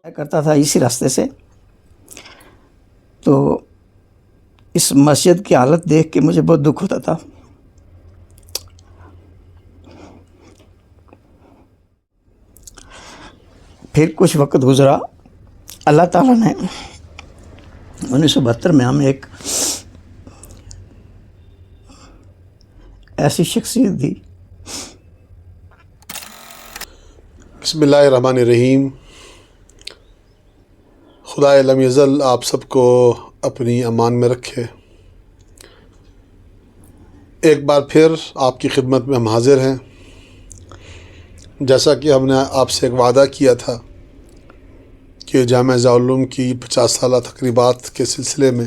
کرتا تھا اسی راستے سے، تو اس مسجد کی حالت دیکھ کے مجھے بہت دکھ ہوتا تھا۔ پھر کچھ وقت گزرا، اللہ تعالیٰ نے 1972 میں ہمیں ایک ایسی شخصیت دی۔ بسم اللہ الرحمن الرحیم۔ خدا لم یزل آپ سب کو اپنی امان میں رکھے۔ ایک بار پھر آپ کی خدمت میں ہم حاضر ہیں، جیسا کہ ہم نے آپ سے ایک وعدہ کیا تھا کہ جامعہ ضیاء العلوم کی 50 سالہ تقریبات کے سلسلے میں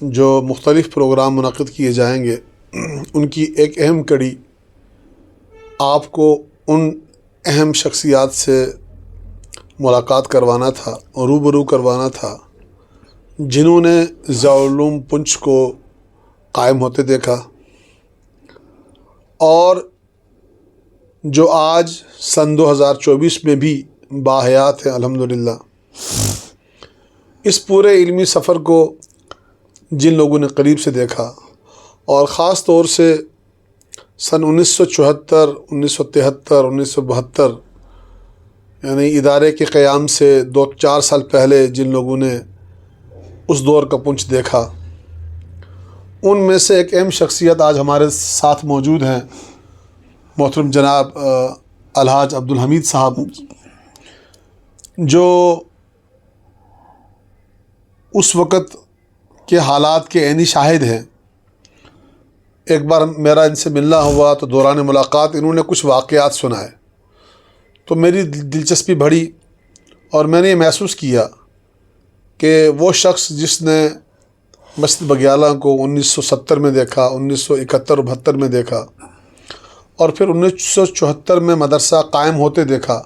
جو مختلف پروگرام منعقد کیے جائیں گے، ان کی ایک اہم کڑی آپ کو ان اہم شخصیات سے ملاقات کروانا تھا اور روبرو کروانا تھا جنہوں نے ضیاء العلوم پنچ کو قائم ہوتے دیکھا اور جو آج سن 2024 میں بھی باحیات ہیں الحمدللہ۔ اس پورے علمی سفر کو جن لوگوں نے قریب سے دیکھا اور خاص طور سے سن 1974، 1973، 1972 یعنی ادارے کے قیام سے 2-4 سال پہلے جن لوگوں نے اس دور کا پنچ دیکھا، ان میں سے ایک اہم شخصیت آج ہمارے ساتھ موجود ہیں، محترم جناب الحاج عبدالحمید صاحب، جو اس وقت کے حالات کے عینی شاہد ہیں۔ ایک بار میرا ان سے ملنا ہوا تو دوران ملاقات انہوں نے کچھ واقعات سنائے تو میری دلچسپی بڑھی اور میں نے یہ محسوس کیا کہ وہ شخص جس نے مسجد بگیالہ کو 1970 میں دیکھا، 1971 اور 72 میں دیکھا اور پھر 1974 میں مدرسہ قائم ہوتے دیکھا،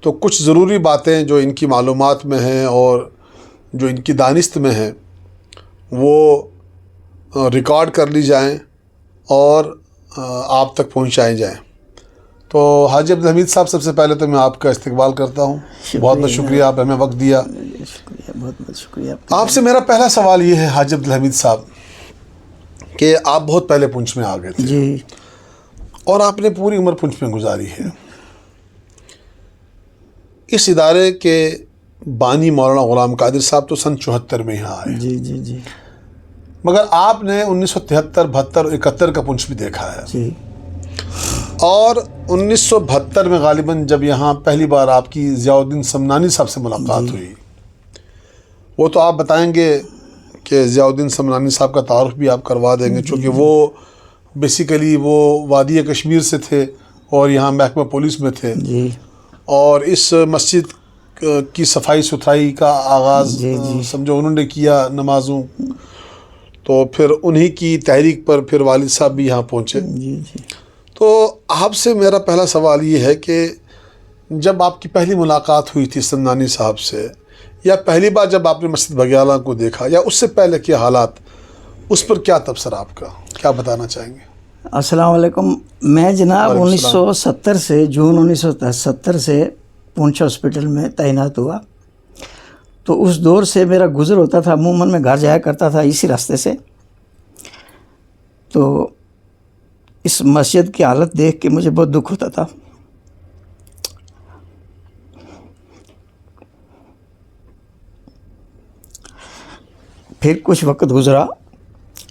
تو کچھ ضروری باتیں جو ان کی معلومات میں ہیں اور جو ان کی دانست میں ہیں وہ ریکارڈ کر لی جائیں اور آپ تک پہنچائی جائیں۔ تو حاجی عبدالحمید صاحب، سب سے پہلے تو میں آپ کا استقبال کرتا ہوں، بہت بہت شکریہ، آپ ہمیں وقت دیا۔ شکریہ، بہت بہت شکریہ آپ سے میرا پہلا سوال یہ ہے حاجی عبدالحمید صاحب کہ آپ بہت پہلے پنچ میں آ گئے تھے جی، اور آپ نے پوری عمر پنچ میں گزاری ہے۔ اس ادارے کے بانی مولانا غلام قادر صاحب تو سن 74 میں یہاں آئے، جی جی جی مگر آپ نے 1973، 72 اور 71 کا پنچ بھی دیکھا ہے، جی۔ اور 1972 میں غالباً جب یہاں پہلی بار آپ کی ضیاء الدین سمنانی صاحب سے ملاقات ہوئی، وہ تو آپ بتائیں گے کہ ضیاء الدین سمنانی صاحب کا تعارف بھی آپ کروا دیں گے، چونکہ وہ بیسیکلی وہ وادی کشمیر سے تھے اور یہاں محکمہ پولیس میں تھے، جی اور اس مسجد کی صفائی ستھرائی کا آغاز سمجھو انہوں نے کیا نمازوں، تو پھر انہی کی تحریک پر پھر والد صاحب بھی یہاں پہنچے۔ جی جی۔ تو آپ سے میرا پہلا سوال یہ ہے کہ جب آپ کی پہلی ملاقات ہوئی تھی سمنانی صاحب سے، یا پہلی بار جب آپ نے مسجد بگیالہ کو دیکھا، یا اس سے پہلے کے حالات، اس پر کیا تبصرہ آپ کا، کیا بتانا چاہیں گے؟ السلام علیکم۔ میں جناب 1970 سے جون 1970 سے پونچھ ہاسپٹل میں تعینات ہوا، تو اس دور سے میرا گزر ہوتا تھا، عموماً میں گھر جایا کرتا تھا اسی راستے سے، تو اس مسجد کی حالت دیکھ کے مجھے بہت دکھ ہوتا تھا۔ پھر کچھ وقت گزرا،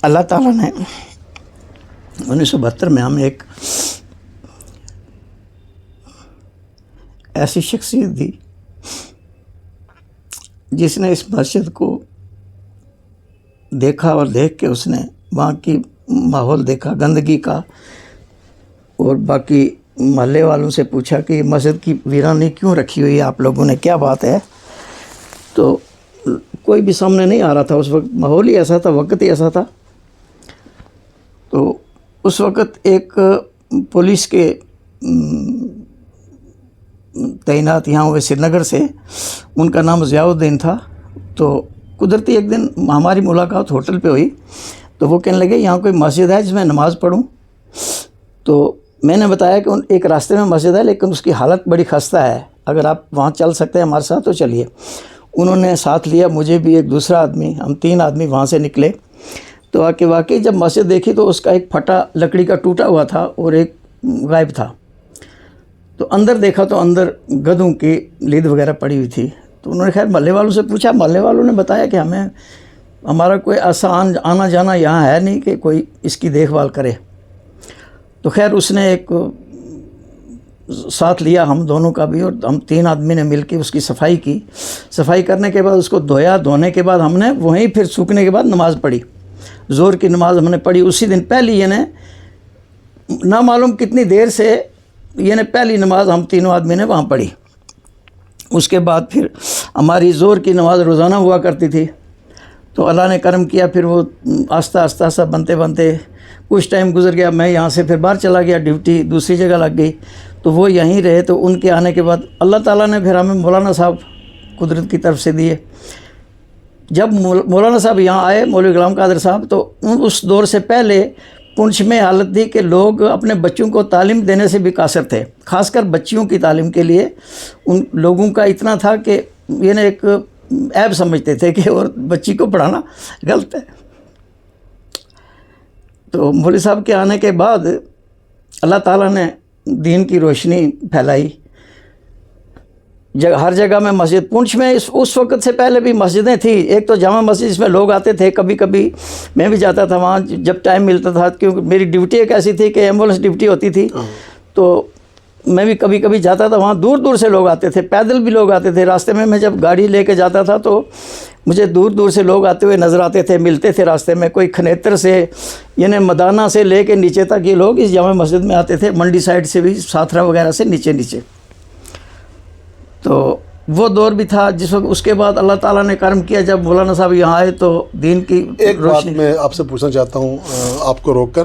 اللہ تعالیٰ نے 1972 میں ہمیں ایک ایسی شخصیت دی جس نے اس مسجد کو دیکھا اور دیکھ کے اس نے وہاں کی ماحول دیکھا، گندگی کا، اور باقی محلے والوں سے پوچھا کہ یہ مسجد کی ویرانی کیوں رکھی ہوئی ہے آپ لوگوں نے، کیا بات ہے؟ تو کوئی بھی سامنے نہیں آ رہا تھا، اس وقت ماحول ہی ایسا تھا، وقت ہی ایسا تھا۔ تو اس وقت ایک پولیس کے تعینات یہاں ہوئے سری نگر سے، ان کا نام ضیاء الدین تھا، تو قدرتی ایک دن ہماری ملاقات ہوٹل پہ ہوئی، تو وہ کہنے لگے یہاں کوئی مسجد ہے جس میں نماز پڑھوں؟ تو میں نے بتایا کہ ایک راستے میں مسجد ہے لیکن اس کی حالت بڑی خستہ ہے، اگر آپ وہاں چل سکتے ہیں ہمارے ساتھ تو چلیے. انہوں نے ساتھ لیا مجھے بھی، ایک دوسرا آدمی، ہم 3 آدمی وہاں سے نکلے. تو واقعی جب مسجد دیکھی تو اس کا ایک پھٹا لکڑی کا ٹوٹا ہوا تھا اور ایک غائب تھا. تو اندر دیکھا تو اندر گدھوں کی لید وغیرہ پڑی ہوئی تھی. تو انہوں نے خیر محلے والوں سے پوچھا، محلے والوں نے بتایا کہ ہمارا کوئی ایسا آنا جانا یہاں ہے نہیں کہ کوئی اس کی دیکھ بھال کرے. تو خیر اس نے ایک ساتھ لیا ہم دونوں کا بھی، اور ہم 3 آدمی نے مل کے اس کی صفائی کی. صفائی کرنے کے بعد اس کو دھویا. دھونے کے بعد ہم نے وہیں پھر سوکھنے کے بعد نماز پڑھی. ظہر کی نماز ہم نے پڑھی اسی دن پہلی، یعنی نہ معلوم کتنی دیر سے، یعنی پہلی نماز ہم تینوں آدمی نے وہاں پڑھی. اس کے بعد پھر ہماری ظہر کی نماز روزانہ ہوا کرتی تھی. تو اللہ نے کرم کیا، پھر وہ آہستہ آہستہ بنتے بنتے کچھ ٹائم گزر گیا. میں یہاں سے پھر باہر چلا گیا، ڈیوٹی دوسری جگہ لگ گئی. تو وہ یہیں رہے. تو ان کے آنے کے بعد اللہ تعالیٰ نے پھر ہمیں مولانا صاحب قدرت کی طرف سے دیے. جب مولانا صاحب یہاں آئے، مولوی غلام قادر صاحب، تو اس دور سے پہلے پونچھ میں حالت تھی کہ لوگ اپنے بچوں کو تعلیم دینے سے بھی قاصر تھے. خاص کر بچیوں کی تعلیم کے لیے ان لوگوں کا اتنا تھا کہ یہ ایک عیب سمجھتے تھے کہ اور بچی کو پڑھانا غلط ہے. تو مولوی صاحب کے آنے کے بعد اللہ تعالیٰ نے دین کی روشنی پھیلائی. ہر جگہ میں مسجد، پونچھ میں اس وقت سے پہلے بھی مسجدیں تھیں. ایک تو جامع مسجد جس میں لوگ آتے تھے، کبھی کبھی میں بھی جاتا تھا وہاں جب ٹائم ملتا تھا، کیونکہ میری ڈیوٹی ایک ایسی تھی کہ ایمبولینس ڈیوٹی ہوتی تھی. تو میں بھی کبھی کبھی جاتا تھا وہاں. دور دور سے لوگ آتے تھے، پیدل بھی لوگ آتے تھے. راستے میں جب گاڑی لے کے جاتا تھا تو مجھے دور دور سے لوگ آتے ہوئے نظر آتے تھے، ملتے تھے راستے میں. کوئی کھنیتر سے، یعنی مدانہ سے لے کے نیچے تک یہ لوگ اس جامع مسجد میں آتے تھے. منڈی سائڈ سے بھی، ساتھرا وغیرہ سے نیچے. تو وہ دور بھی تھا جس وقت. اس کے بعد اللہ تعالیٰ نے کرم کیا، جب مولانا صاحب یہاں آئے تو دین کی ایک بات میں آپ سے پوچھنا چاہتا ہوں آپ کو روک کر،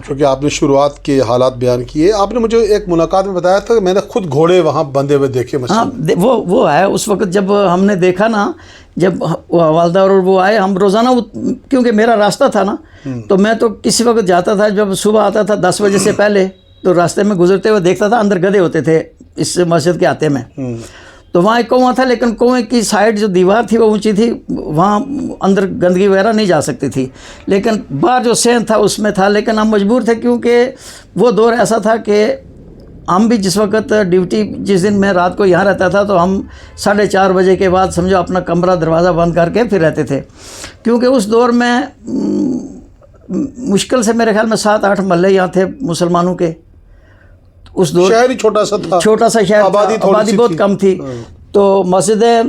چونکہ آپ نے شروعات کے حالات بیان کیے. آپ نے مجھے ایک ملاقات میں بتایا تھا کہ میں نے خود گھوڑے وہاں بندھے ہوئے دیکھے. ہاں وہ ہے. اس وقت جب ہم نے دیکھا نا، جب والدہ اور وہ آئے، ہم روزانہ، کیونکہ میرا راستہ تھا نا، تو میں تو کسی وقت جاتا تھا، جب صبح آتا تھا 10 بجے سے پہلے، تو راستے میں گزرتے ہوئے دیکھتا تھا اندر گدھے ہوتے تھے اس مسجد کے آتے میں. تو وہاں ایک کنواں تھا، لیکن کنویں کی سائڈ جو دیوار تھی وہ اونچی تھی، وہاں اندر گندگی وغیرہ نہیں جا سکتی تھی. لیکن باہر جو سین تھا اس میں تھا. لیکن ہم مجبور تھے، کیونکہ وہ دور ایسا تھا کہ ہم بھی جس وقت ڈیوٹی، جس دن میں رات کو یہاں رہتا تھا، تو ہم 4:30 بجے کے بعد سمجھو اپنا کمرہ دروازہ بند کر کے پھر رہتے تھے. کیونکہ اس دور میں مشکل سے میرے خیال میں 7-8 محلے یہاں تھے مسلمانوں کے. اس دور شہر ہی چھوٹا سا تھا، چھوٹا سا شہر، آبادی بہت کم تھی. تو مسجدیں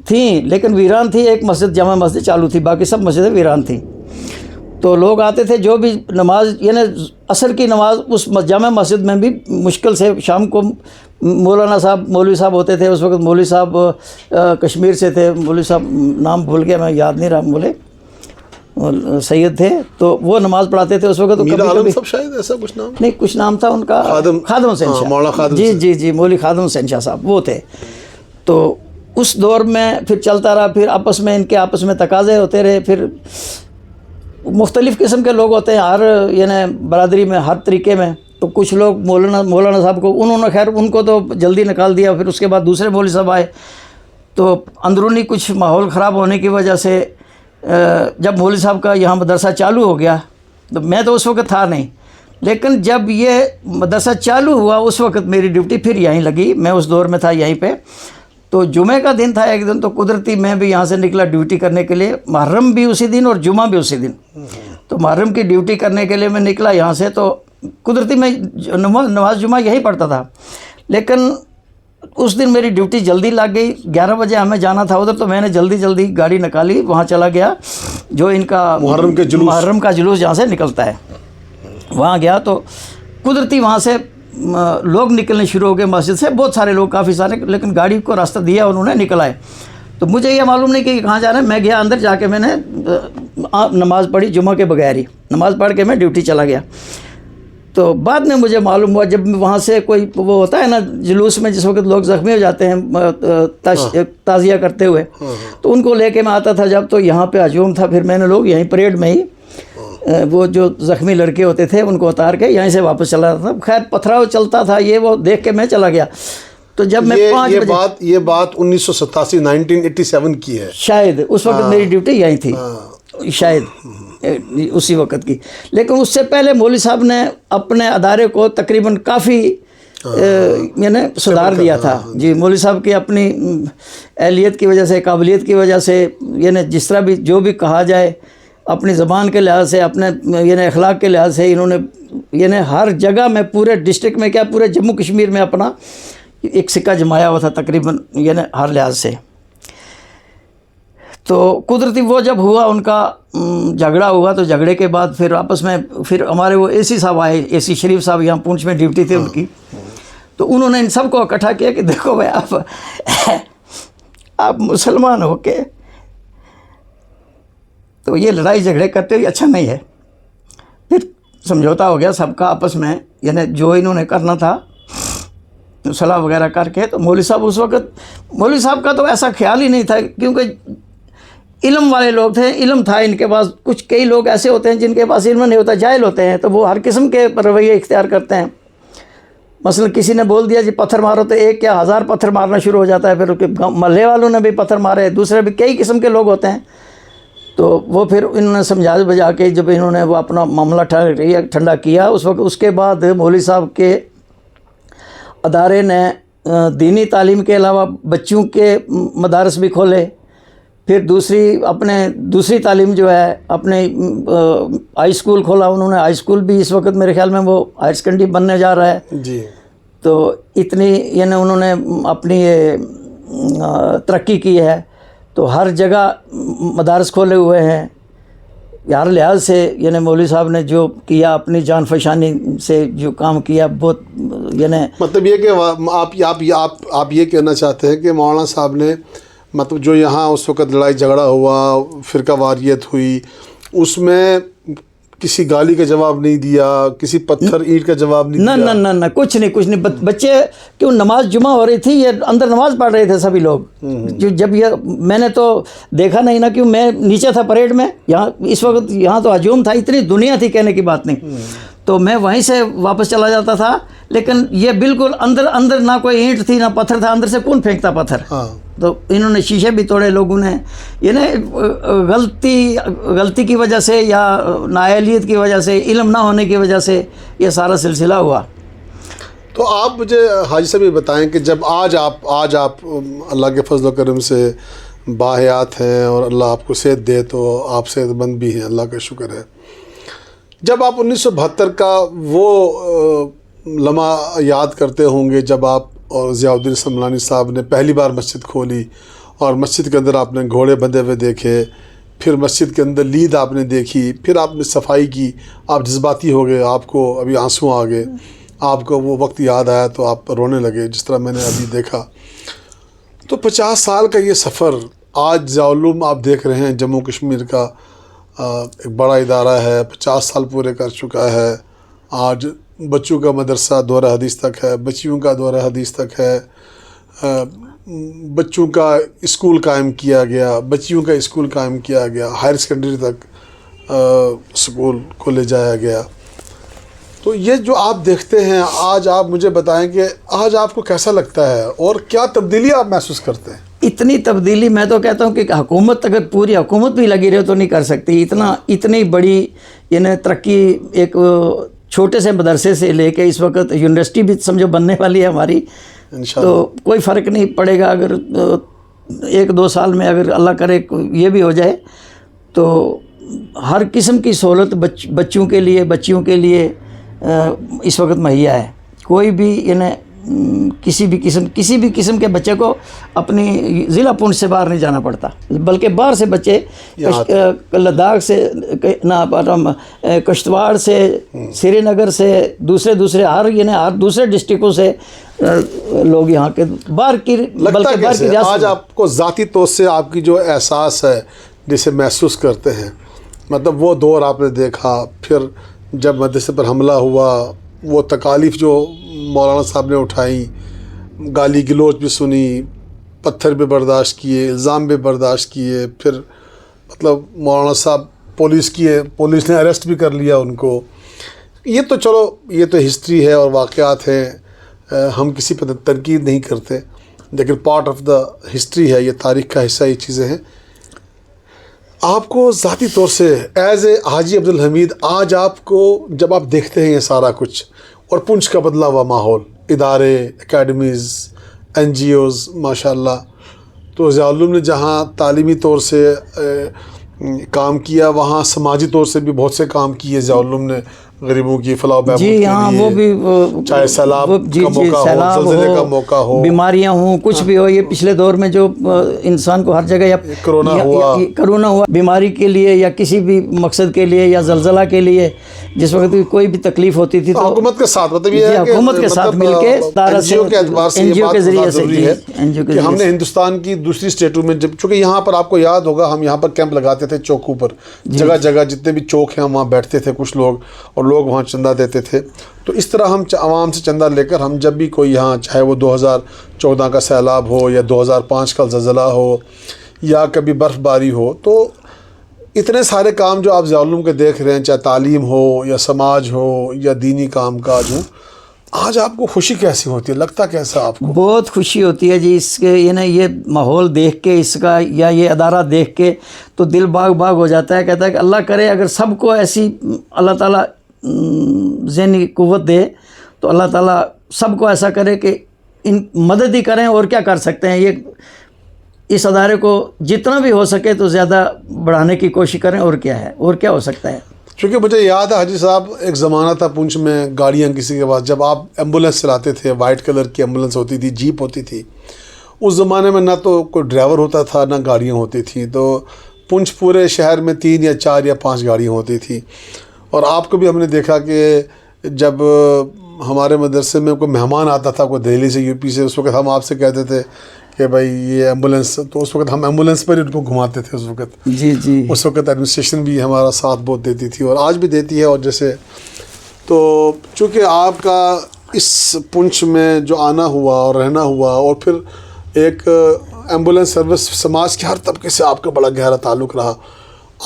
تھیں لیکن ویران تھی. ایک مسجد جامع مسجد چالو تھی، باقی سب مسجدیں ویران تھیں. تو لوگ آتے تھے، جو بھی نماز، یعنی عصر کی نماز اس جامع مسجد میں بھی مشکل سے شام کو مولانا صاحب، مولوی صاحب ہوتے تھے. اس وقت مولوی صاحب کشمیر سے تھے، مولوی صاحب نام بھول گیا میں، یاد نہیں رہا، بولے سید تھے. تو وہ نماز پڑھاتے تھے اس وقت. میرا عالم صاحب شاید ایسا کچھ نام نہیں، کچھ نام تھا ان کا، خادم حسین شاہ. مولانا خادم، جی مولوی خادم حسین شاہ صاحب وہ تھے. تو اس دور میں پھر چلتا رہا. پھر آپس میں ان کے آپس میں تقاضے ہوتے رہے. پھر مختلف قسم کے لوگ ہوتے ہیں ہر، یعنی برادری میں ہر طریقے میں. تو کچھ لوگ مولانا صاحب کو، انہوں نے خیر ان کو تو جلدی نکال دیا. پھر اس کے بعد دوسرے مولوی صاحب آئے. تو اندرونی کچھ ماحول خراب ہونے کی وجہ سے جب مولوی صاحب کا یہاں مدرسہ چالو ہو گیا، تو میں تو اس وقت تھا نہیں، لیکن جب یہ مدرسہ چالو ہوا اس وقت میری ڈیوٹی پھر یہیں لگی. میں اس دور میں تھا یہیں پہ. تو جمعہ کا دن تھا ایک دن، تو قدرتی میں بھی یہاں سے نکلا ڈیوٹی کرنے کے لیے. محرم بھی اسی دن اور جمعہ بھی اسی دن. تو محرم کی ڈیوٹی کرنے کے لیے میں نکلا یہاں سے. تو قدرتی میں نماز جمعہ یہی پڑھتا تھا. لیکن اس دن میری ڈیوٹی جلدی لگ گئی. 11 بجے ہمیں جانا تھا ادھر. تو میں نے جلدی گاڑی نکالی، وہاں چلا گیا جو ان کا محرم کا جلوس جہاں سے نکلتا ہے، وہاں گیا. تو قدرتی وہاں سے لوگ نکلنے شروع ہو گئے مسجد سے، بہت سارے لوگ، کافی سارے. لیکن گاڑی کو راستہ دیا انہوں نے، نکل آئے. تو مجھے یہ معلوم نہیں کہ کہاں جانا ہے. میں گیا اندر، جا کے میں نے نماز پڑھی جمعہ کے بغیر ہی. نماز پڑھ کے میں ڈیوٹی چلا گیا. تو بعد میں مجھے معلوم ہوا، جب وہاں سے کوئی وہ ہوتا ہے نا جلوس میں، جس وقت لوگ زخمی ہو جاتے ہیں تعزیہ کرتے ہوئے، تو ان کو لے کے میں آتا تھا جب. تو یہاں پہ ہجوم تھا. پھر میں نے لوگ یہیں پریڈ میں ہی وہ جو زخمی لڑکے ہوتے تھے ان کو اتار کے یہیں سے واپس چلا جاتا تھا. خیر پتھراؤ چلتا تھا، یہ وہ دیکھ کے میں چلا گیا. تو جب میں 5 بجے یہ بات 1987 کی ہے شاید، اس وقت میری ڈیوٹی یہیں تھی شاید اسی وقت کی. لیکن اس سے پہلے مولوی صاحب نے اپنے ادارے کو تقریباً کافی یعنی سدھار دیا تھا. جی، مولوی صاحب کی اپنی اہلیت کی وجہ سے، قابلیت کی وجہ سے، یعنی جس طرح بھی جو بھی کہا جائے، اپنی زبان کے لحاظ سے، اپنے یعنی اخلاق کے لحاظ سے، انہوں نے یعنی ہر جگہ میں، پورے ڈسٹرکٹ میں کیا پورے جموں کشمیر میں اپنا ایک سکہ جمایا ہوا تھا تقریباً، یعنی ہر لحاظ سے. تو قدرتی وہ جب ہوا ان کا جھگڑا ہوا، تو جھگڑے کے بعد پھر آپس میں پھر ہمارے وہ اے سی صاحب آئے، اے سی شریف صاحب، یہاں پونچھ میں ڈیوٹی تھی ان کی. تو انہوں نے ان سب کو اکٹھا کیا کہ دیکھو بھائی، آپ مسلمان ہو کے تو یہ لڑائی جھگڑے کرتے ہوئے اچھا نہیں ہے. پھر سمجھوتا ہو گیا سب کا آپس میں، یعنی جو انہوں نے کرنا تھا صلاح وغیرہ کر کے. تو مولوی صاحب اس وقت، مولوی صاحب کا تو ایسا خیال ہی نہیں تھا، کیونکہ علم والے لوگ تھے، علم تھا ان کے پاس. کئی لوگ ایسے ہوتے ہیں جن کے پاس علم نہیں ہوتا، جاہل ہوتے ہیں، تو وہ ہر قسم کے رویے اختیار کرتے ہیں. مثلا کسی نے بول دیا جی پتھر مارو، تو ایک کیا 1000 پتھر مارنا شروع ہو جاتا ہے. پھر محلے والوں نے بھی پتھر مارے، دوسرے بھی کئی قسم کے لوگ ہوتے ہیں. تو وہ پھر انہوں نے سمجھا بجا کے جب انہوں نے وہ اپنا معاملہ ٹھنڈا کیا، اس وقت اس کے بعد مولوی صاحب کے ادارے نے دینی تعلیم کے علاوہ بچوں کے مدارس بھی کھولے. پھر دوسری تعلیم جو ہے اپنے ہائی اسکول کھولا انہوں نے. ہائی اسکول بھی اس وقت میرے خیال میں وہ ہائر سیکنڈری بننے جا رہا ہے. جی. تو اتنی یعنی انہوں نے اپنی ترقی کی ہے. تو ہر جگہ مدارس کھولے ہوئے ہیں. ہر لحاظ سے یعنی مولوی صاحب نے جو کیا، اپنی جان فشانی سے جو کام کیا، بہت یعنی مطلب یہ کہ آپ یہ کہنا چاہتے ہیں کہ مولانا صاحب نے مطلب جو یہاں اس وقت لڑائی جھگڑا ہوا، فرقہ واریت ہوئی، اس میں کسی گالی کا جواب نہیں دیا، کسی پتھر اینٹ کا جواب نہیں دیا؟ نہ کچھ نہیں. بچے کیوں نماز جمعہ ہو رہی تھی، یہ اندر نماز پڑھ رہے تھے سبھی لوگ. جب یہ میں نے تو دیکھا نہیں نا، کیوں میں نیچے تھا پریڈ میں. یہاں اس وقت یہاں تو ہجوم تھا، اتنی دنیا تھی کہنے کی بات نہیں. تو میں وہیں سے واپس چلا جاتا تھا. لیکن یہ بالکل اندر نہ کوئی اینٹ تھی نہ پتھر تھا. اندر سے کون پھینکتا پتھر؟ تو انہوں نے شیشے بھی توڑے لوگوں نے. یعنی غلطی کی وجہ سے یا نااہلیت کی وجہ سے، علم نہ ہونے کی وجہ سے یہ سارا سلسلہ ہوا. تو آپ مجھے حاجی صاحب یہ بتائیں کہ جب آج آپ اللہ کے فضل و کرم سے باحیات ہیں اور اللہ آپ کو صحت دے، تو آپ صحت مند بھی ہیں، اللہ کا شکر ہے. جب آپ 1972 کا وہ لمحہ یاد کرتے ہوں گے جب آپ اور ضیاء الدین سمنانی صاحب نے پہلی بار مسجد کھولی، اور مسجد کے اندر آپ نے گھوڑے بندھے ہوئے دیکھے، پھر مسجد کے اندر لید آپ نے دیکھی، پھر آپ نے صفائی کی، آپ جذباتی ہو گئے، آپ کو ابھی آنسو آ گئے، آپ کو وہ وقت یاد آیا تو آپ رونے لگے، جس طرح میں نے ابھی دیکھا. تو 50 سال کا یہ سفر، آج ضیاء العلوم آپ دیکھ رہے ہیں جموں کشمیر کا ایک بڑا ادارہ ہے، 50 سال پورے کر چکا ہے. آج بچوں کا مدرسہ دورہ حدیث تک ہے، بچیوں کا دورہ حدیث تک ہے، بچوں کا اسکول قائم کیا گیا، بچیوں کا اسکول قائم کیا گیا، ہائر سیکنڈری تک اسکول کو لے جایا گیا. تو یہ جو آپ دیکھتے ہیں آج، آپ مجھے بتائیں کہ آج آپ کو کیسا لگتا ہے اور کیا تبدیلی آپ محسوس کرتے ہیں؟ اتنی تبدیلی میں تو کہتا ہوں کہ حکومت، اگر پوری حکومت بھی لگی رہے تو نہیں کر سکتی. اتنی بڑی یعنی ترقی، ایک چھوٹے سے مدرسے سے لے کے اس وقت یونیورسٹی بھی سمجھو بننے والی ہے ہماری. تو کوئی فرق نہیں پڑے گا اگر 1-2 سال میں اگر اللہ کرے یہ بھی ہو جائے تو ہر قسم کی سہولت بچوں کے لیے، بچیوں کے لیے اس وقت مہیا ہے. کوئی بھی یعنی کسی بھی قسم کے بچے کو اپنی ضلع پونچھ سے باہر نہیں جانا پڑتا، بلکہ باہر سے بچے لداخ سے، کشتواڑ سے، سری نگر سے، دوسرے ہر دوسرے ڈسٹرکوں سے لوگ یہاں کے باہر کی. لگتا کیسے آج آپ کو ذاتی طور سے آپ کی جو احساس ہے جسے محسوس کرتے ہیں، مطلب وہ دور آپ نے دیکھا، پھر جب مدرسے پر حملہ ہوا، وہ تکالیف جو مولانا صاحب نے اٹھائیں، گالی گلوچ بھی سنی، پتھر بھی برداشت کیے، الزام بھی برداشت کیے، پھر مطلب مولانا صاحب پولیس نے اریسٹ بھی کر لیا ان کو. یہ تو چلو یہ تو ہسٹری ہے اور واقعات ہیں ہم کسی پہ تنقید نہیں کرتے، لیکن پارٹ آف دا ہسٹری ہے، یہ تاریخ کا حصہ یہ چیزیں ہیں۔ آپ کو ذاتی طور سے ایز اے حاجی عبدالحمید، آج آپ کو جب آپ دیکھتے ہیں یہ سارا کچھ اور پونچھ کا بدلا ہوا ماحول، ادارے، اکیڈمیز، این جی اوز، ماشاء اللہ، تو ضیاء العلوم نے جہاں تعلیمی طور سے کام کیا، وہاں سماجی طور سے بھی بہت سے کام کیے ضیاء العلوم نے، غریبوں کی فلاح و بہبود کے جی ہاں، وہ بھی چاہے سیلاب کا موقع ہو، زلزلے کا موقع ہو، بیماریاں ہوں، کچھ بھی ہو، یہ پچھلے دور میں جو انسان کو ہر جگہ یا کرونا ہوا، بیماری کے لیے یا کسی بھی مقصد کے لیے یا زلزلہ کے لیے، جس وقت کوئی بھی تکلیف ہوتی تھی تو حکومت کے ساتھ، مطلب یہ ہے کہ حکومت کے ساتھ مل کے این جی او کے اعتبار سے یہ بات ذریعے سے ضروری ہے کہ ہم نے ہندوستان کی دوسری اسٹیٹوں میں، جب چونکہ یہاں پر آپ کو یاد ہوگا ہم یہاں پر کیمپ لگاتے تھے چوکوں پر، جگہ جگہ جتنے بھی چوک ہیں وہاں بیٹھتے تھے کچھ لوگ، اور لوگ وہاں چندہ دیتے تھے۔ تو اس طرح ہم عوام سے چندہ لے کر ہم جب بھی کوئی یہاں، چاہے وہ 2014 کا سیلاب ہو یا 2005 کا زلزلہ ہو یا کبھی برف باری ہو، تو اتنے سارے کام جو آپ ضیاء العلوم کے دیکھ رہے ہیں، چاہے تعلیم ہو یا سماج ہو یا دینی کام کاج ہو، آج آپ کو خوشی کیسی ہوتی ہے، لگتا کیسا آپ کو؟ بہت خوشی ہوتی ہے جی، اس کے یہ ماحول دیکھ کے، اس کا یا یہ ادارہ دیکھ کے تو دل باغ باغ ہو جاتا ہے۔ کہتا ہے کہ اللہ کرے اگر سب کو ایسی اللہ تعالیٰ ذہنی قوت دے تو اللہ تعالیٰ سب کو ایسا کرے کہ ان مدد ہی کریں، اور کیا کر سکتے ہیں۔ یہ اس ادارے کو جتنا بھی ہو سکے تو زیادہ بڑھانے کی کوشش کریں، اور کیا ہے، اور کیا ہو سکتا ہے۔ چونکہ مجھے یاد ہے حاجی صاحب، ایک زمانہ تھا پونچھ میں گاڑیاں کسی کے پاس، جب آپ ایمبولینس چلاتے تھے، وائٹ کلر کی ایمبولینس ہوتی تھی، جیپ ہوتی تھی، اس زمانے میں نہ تو کوئی ڈرائیور ہوتا تھا نہ گاڑیاں ہوتی تھیں، تو پونچھ پورے شہر میں 3 یا 4 یا 5 گاڑیاں ہوتی تھیں۔ اور آپ کو بھی ہم نے دیکھا کہ جب ہمارے مدرسے میں کوئی مہمان آتا تھا، کوئی دہلی سے، یو پی سے، اس وقت ہم آپ سے کہتے تھے کہ بھائی یہ ایمبولینس، تو اس وقت ہم ایمبولینس پر ہی ان کو گھماتے تھے۔ اس وقت اس وقت ایڈمنسٹریشن بھی ہمارا ساتھ بہت دیتی تھی، اور آج بھی دیتی ہے۔ اور جیسے تو چونکہ آپ کا اس پونچھ میں جو آنا ہوا اور رہنا ہوا، اور پھر ایک ایمبولینس سروس، سماج کے ہر طبقے سے آپ کا بڑا گہرا تعلق رہا،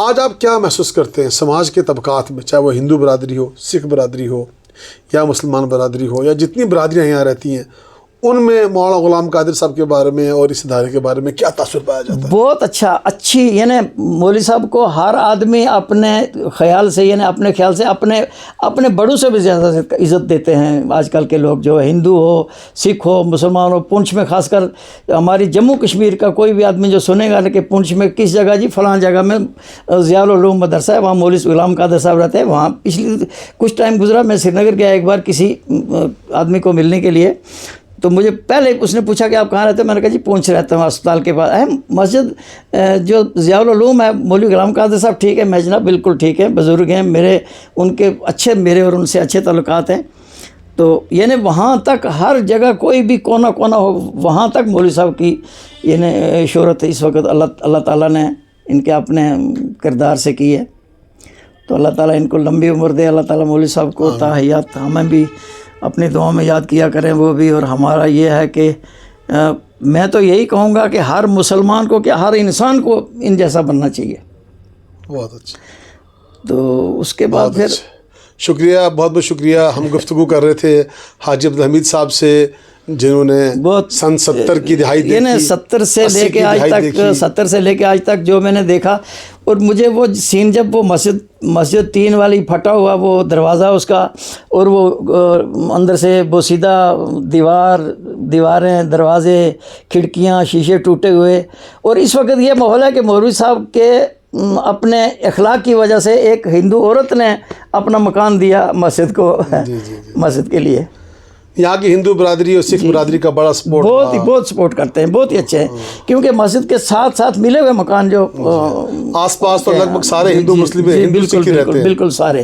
آج آپ کیا محسوس کرتے ہیں سماج کے طبقات میں، چاہے وہ ہندو برادری ہو، سکھ برادری ہو یا مسلمان برادری ہو، یا جتنی برادریاں یہاں رہتی ہیں، ان میں مولانا غلام قادر صاحب کے بارے میں اور اس ادارے کے بارے میں کیا تاثر پایا جاتا ہے؟ بہت اچھی مولوی صاحب کو ہر آدمی اپنے خیال سے، اپنے خیال سے اپنے بڑوں سے بھی زیادہ عزت دیتے ہیں۔ آج کل کے لوگ جو ہندو ہو، سکھ ہو، مسلمان ہو، پونچھ میں خاص کر ہماری جموں کشمیر کا کوئی بھی آدمی جو سنے گا کہ پونچھ میں کس جگہ جی فلاں جگہ میں ضیاء العلوم مدرسہ ہے، وہاں مولوی غلام قادر صاحب رہتے ہیں۔ وہاں پچھلی کچھ ٹائم گزرا، میں سری نگر گیا ایک بار کسی آدمی کو ملنے کے لیے، تو مجھے پہلے اس نے پوچھا کہ آپ کہاں رہتے ہیں؟ میں نے کہا جی پونچھ رہتا ہوں، اسپتال کے پاس۔ مسجد جو ضیاء العلوم ہے، مولوی غلام قادر صاحب ٹھیک ہے، میں جناب بالکل ٹھیک ہے، بزرگ ہیں میرے، ان کے میرے اور ان سے اچھے تعلقات ہیں۔ تو وہاں تک ہر جگہ کوئی بھی کونا ہو، وہاں تک مولوی صاحب کی شہرت اس وقت اللہ تعالیٰ نے ان کے اپنے کردار سے کی ہے۔ تو اللہ تعالیٰ ان کو لمبی عمر دے، اللہ تعالیٰ مولوی صاحب کو تا حیات ہمیں بھی اپنی دعاؤں میں یاد کیا کریں وہ بھی۔ اور ہمارا یہ ہے کہ میں تو یہی کہوں گا کہ ہر مسلمان کو، کہ ہر انسان کو ان جیسا بننا چاہیے۔ بہت اچھا۔ تو اس کے بعد پھر شکریہ، بہت بہت شکریہ۔ ہم گفتگو کر رہے تھے حاجی عبدالحمید صاحب سے، جنہوں نے سن 70 کی دہائی دیکھی، 70 سے لے کے آج تک جو میں نے دیکھا، اور مجھے وہ سین جب وہ مسجد 3 والی پھٹا ہوا وہ دروازہ اس کا، اور وہ اندر سے بوسیدہ دیواریں، دروازے، کھڑکیاں، شیشے ٹوٹے ہوئے، اور اس وقت یہ ماحول ہے کہ مولوی صاحب کے اپنے اخلاق کی وجہ سے ایک ہندو عورت نے اپنا مکان دیا مسجد کو، مسجد کے لیے۔ یہاں کی ہندو برادری اور سکھ برادری کا بڑا سپورٹ، بہت سپورٹ کرتے ہیں، بہت ہی اچھے ہیں، کیونکہ مسجد کے ساتھ ملے ہوئے مکان جو آس پاس تو لگ بھگ سارے ہندو مسلم ہندو سکھ رہتے ہیں، بالکل سارے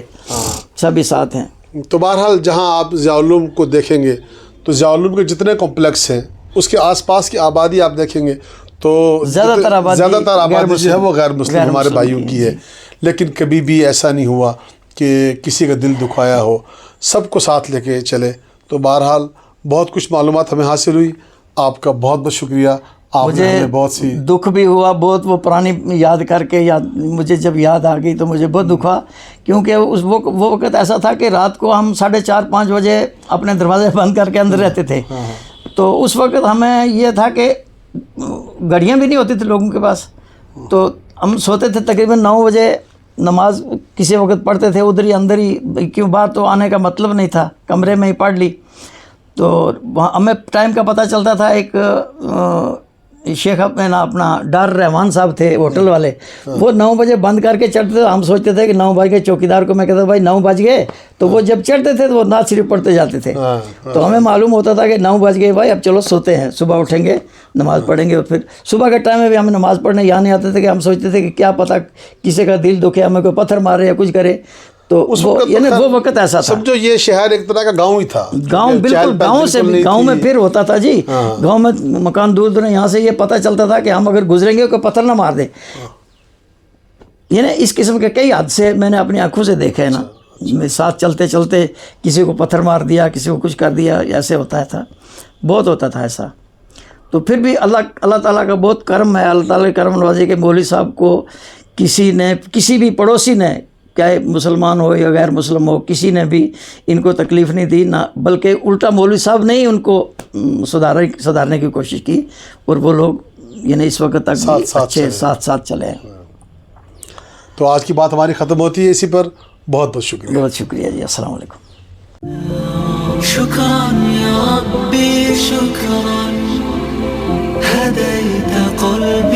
سبھی ساتھ ہیں۔ تو بہرحال جہاں آپ ضیاء العلوم کو دیکھیں گے تو ضیاء العلوم کے جتنے کمپلیکس ہیں اس کے آس پاس کی آبادی آپ دیکھیں گے تو زیادہ تر آبادی جو ہے وہ غیر مسلم ہمارے بھائیوں کی ہے، لیکن کبھی بھی ایسا نہیں ہوا کہ کسی کا دل دکھایا ہو، سب کو ساتھ لے کے چلے۔ تو بہرحال بہت کچھ معلومات ہمیں حاصل ہوئی، آپ کا بہت بہت شکریہ، آپ نے مجھے ہمیں بہت سی دکھ بھی ہوا بہت، وہ پرانی یاد کر کے مجھے جب یاد آ گئی تو مجھے بہت دکھ ہوا، کیونکہ وہ وقت ایسا تھا کہ رات کو ہم 4:30-5 بجے اپنے دروازے بند کر کے اندر رہتے تھے. تو اس وقت ہمیں یہ تھا کہ گھڑیاں بھی نہیں ہوتی تھی لوگوں کے پاس، تو ہم سوتے تھے تقریباً 9 بجے، نماز کسی وقت پڑھتے تھے ادھر ہی اندر ہی، کیوں باہر تو آنے کا مطلب نہیں تھا، کمرے میں ہی پڑھ لی. تو ہمیں ٹائم کا پتہ چلتا تھا. ایک شیخ اپنا ڈار رحمان صاحب تھے ہوٹل والے، وہ 9 بجے بند کر کے چڑھتے تھے. ہم سوچتے تھے کہ 9 بج گئے، چوکیدار کو میں کہتا بھائی 9 بج گئے، تو وہ جب چڑھتے تھے تو وہ نعت شریف پڑھتے جاتے تھے. تو ہمیں معلوم ہوتا تھا کہ 9 بج گئے بھائی، اب چلو سوتے ہیں، صبح اٹھیں گے نماز پڑھیں گے. اور پھر صبح کے ٹائم میں بھی ہم نماز پڑھنے یہاں نہیں آتے تھے کہ ہم سوچتے تھے کہ کیا پتہ کسی کا دل دکھے، ہمیں کوئی پتھر مارے یا کچھ کرے. تو وہ وقت ایسا تھا. سمجھو یہ شہر ایک طرح کا گاؤں ہی تھا. گاؤں بالکل، گاؤں سے گاؤں میں پھر ہوتا تھا جی. گاؤں میں مکان دور دور، یہاں سے یہ پتہ چلتا تھا کہ ہم اگر گزریں گے کوئی پتھر نہ مار دے. یعنی اس قسم کے کئی حادثے میں نے اپنی آنکھوں سے دیکھے ہیں نا. ساتھ چلتے چلتے کسی کو پتھر مار دیا، کسی کو کچھ کر دیا، ایسے ہوتا تھا، بہت ہوتا تھا ایسا. تو پھر بھی اللہ تعالیٰ کا بہت کرم ہے. اللہ تعالیٰ کے کرم نوازی کہ مولوی صاحب کو کسی بھی پڑوسی نے، چاہے مسلمان ہو یا غیر مسلم ہو، کسی نے بھی ان کو تکلیف نہیں دی، نہ بلکہ الٹا مولوی صاحب نے ہی ان کو سدھارنے کی کوشش کی. اور وہ لوگ یعنی اس وقت تک اچھے ساتھ چلے ہیں. تو آج کی بات ہماری ختم ہوتی ہے اسی پر. بہت بہت شکریہ. بہت شکریہ جی. السلام علیکم. شكرا يا ربي شكرا هديت قلبي